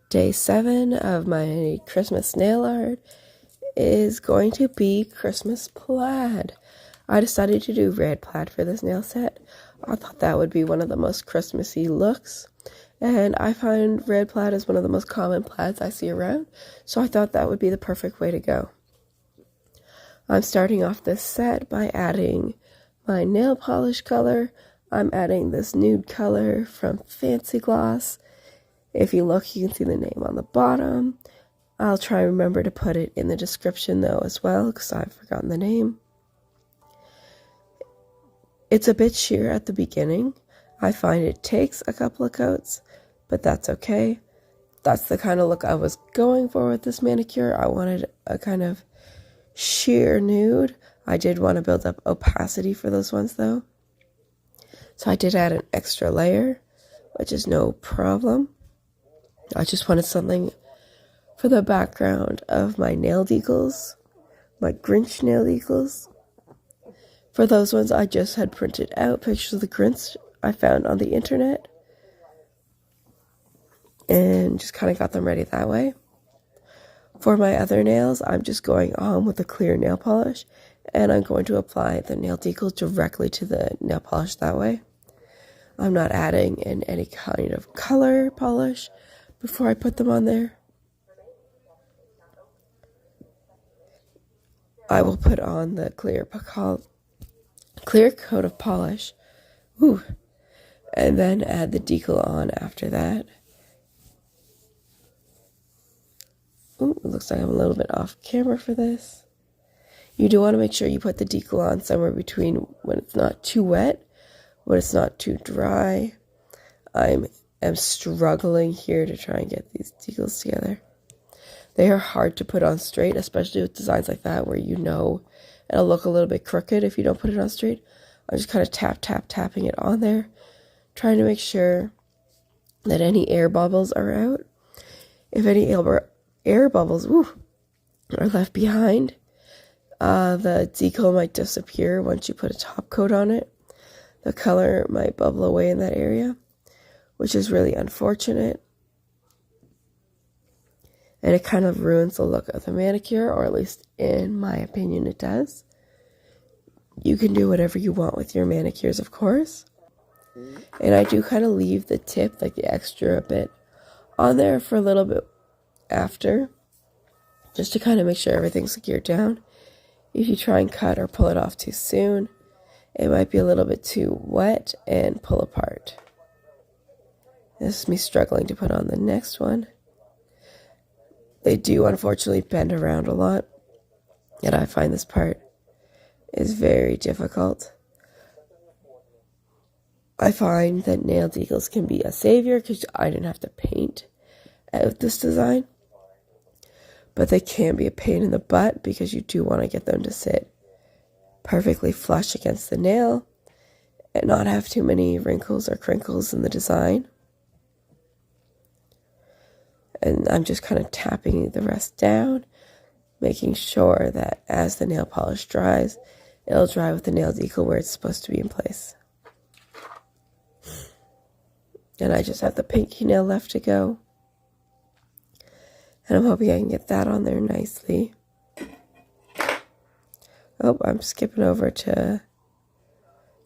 Day 7 of my Christmas nail art is going to be Christmas plaid. I decided to do red plaid for this nail set. I thought that would be one of the most Christmassy looks, and I find red plaid is one of the most common plaids I see around, so I thought that would be the perfect way to go. I'm starting off this set by adding my nail polish color. I'm adding this nude color from Fancy Gloss. If you look, you can see the name on the bottom. I'll try and remember to put it in the description though as well, because I've forgotten the name. It's a bit sheer at the beginning. I find it takes a couple of coats, but that's okay. That's the kind of look I was going for with this manicure. I wanted a kind of sheer nude. I did want to build up opacity for those ones though. So I did add an extra layer, which is no problem. I just wanted something for the background of my nail decals, my Grinch nail decals. For those ones, I just had printed out pictures of the Grinch I found on the internet and just kind of got them ready that way. For my other nails, I'm just going on with a clear nail polish, and I'm going to apply the nail decals directly to the nail polish that way. I'm not adding in any kind of color polish before I put them on there. I will put on the clear coat of polish, and then add the decal on after that. It looks like I'm a little bit off camera for this. You do want to make sure you put the decal on somewhere between when it's not too wet, when it's not too dry. I'm struggling here to try and get these decals together. They are hard to put on straight, especially with designs like that where you know it'll look a little bit crooked if you don't put it on straight. I'm just kind of tapping it on there, trying to make sure that any air bubbles are out. If any air bubbles are left behind, the decal might disappear once you put a top coat on it. The color might bubble away in that area, which is really unfortunate. And it kind of ruins the look of the manicure, or at least in my opinion it does. You can do whatever you want with your manicures, of course. And I do kind of leave the tip, like the extra bit, on there for a little bit after, just to kind of make sure everything's secured down. If you try and cut or pull it off too soon, it might be a little bit too wet and pull apart. This is me struggling to put on the next one. They do unfortunately bend around a lot, and I find this part is very difficult. I find that nail decals can be a savior because I didn't have to paint out this design, but they can be a pain in the butt because you do want to get them to sit perfectly flush against the nail and not have too many wrinkles or crinkles in the design. And I'm just kind of tapping the rest down, making sure that as the nail polish dries, it'll dry with the nail decal where it's supposed to be in place. And I just have the pinky nail left to go. And I'm hoping I can get that on there nicely. Oh, I'm skipping over to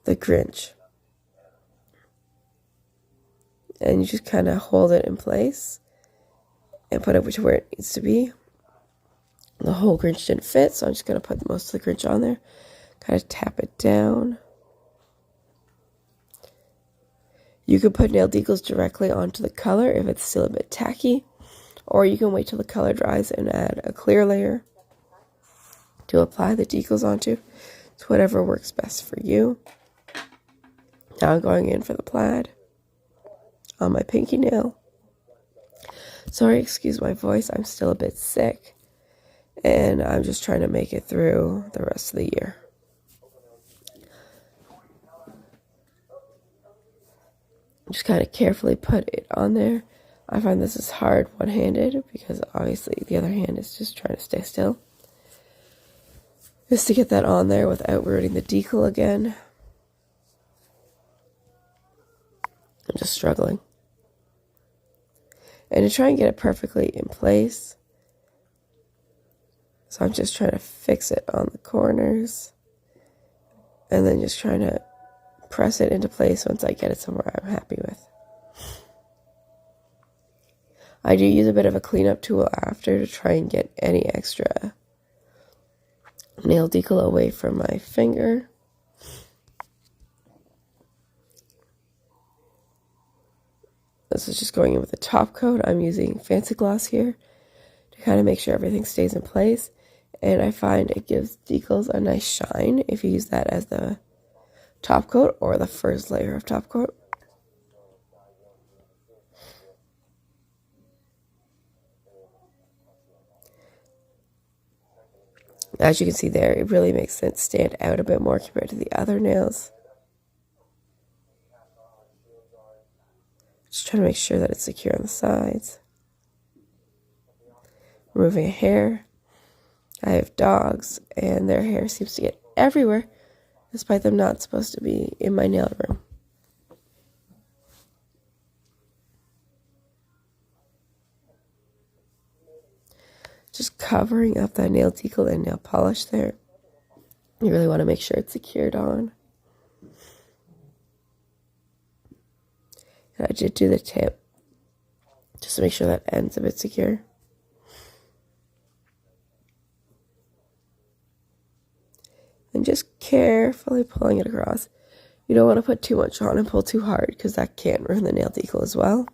the Grinch. And you just kind of hold it in place and put it to where it needs to be. The whole Grinch didn't fit, so I'm just going to put most of the Grinch on there. Kind of tap it down. You can put nail decals directly onto the color if it's still a bit tacky, or you can wait till the color dries and add a clear layer to apply the decals onto. It's whatever works best for you. Now I'm going in for the plaid on my pinky nail. Sorry, excuse my voice, I'm still a bit sick, and I'm just trying to make it through the rest of the year. Just kind of carefully put it on there. I find this is hard one-handed because obviously the other hand is just trying to stay still. Just to get that on there without ruining the decal again. I'm just struggling. And to try and get it perfectly in place, so I'm just trying to fix it on the corners and then just trying to press it into place once I get it somewhere I'm happy with. I do use a bit of a cleanup tool after to try and get any extra nail decal away from my finger. This is just going in with the top coat. I'm using Fancy Gloss here to kind of make sure everything stays in place. And I find it gives decals a nice shine if you use that as the top coat or the first layer of top coat. As you can see there, it really makes it stand out a bit more compared to the other nails. Just trying to make sure that it's secure on the sides. Removing a hair. I have dogs, and their hair seems to get everywhere, despite them not supposed to be in my nail room. Just covering up that nail decal and nail polish there. You really want to make sure it's secured on. And I did do the tip, just to make sure that end's a bit secure. And just carefully pulling it across. You don't want to put too much on and pull too hard, because that can ruin the nail decal as well.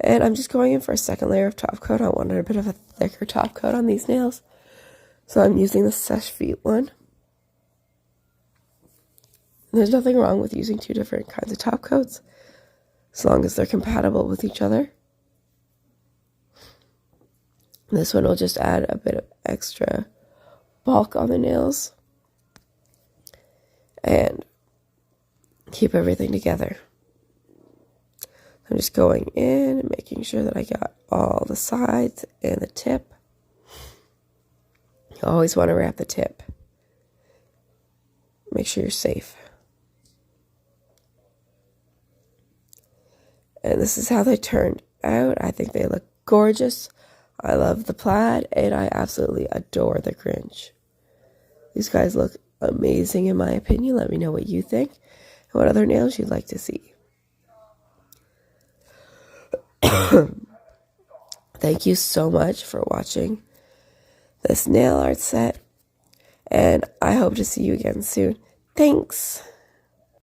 And I'm just going in for a second layer of top coat. I wanted a bit of a thicker top coat on these nails, so I'm using the Seche Vite one. There's nothing wrong with using two different kinds of top coats, as long as they're compatible with each other. This one will just add a bit of extra bulk on the nails and keep everything together. I'm just going in and making sure that I got all the sides and the tip. You always want to wrap the tip. Make sure you're safe. And this is how they turned out. I think they look gorgeous. I love the plaid, and I absolutely adore the Grinch. These guys look amazing in my opinion. Let me know what you think and what other nails you'd like to see. Thank you so much for watching this nail art set, and I hope to see you again soon. Thanks!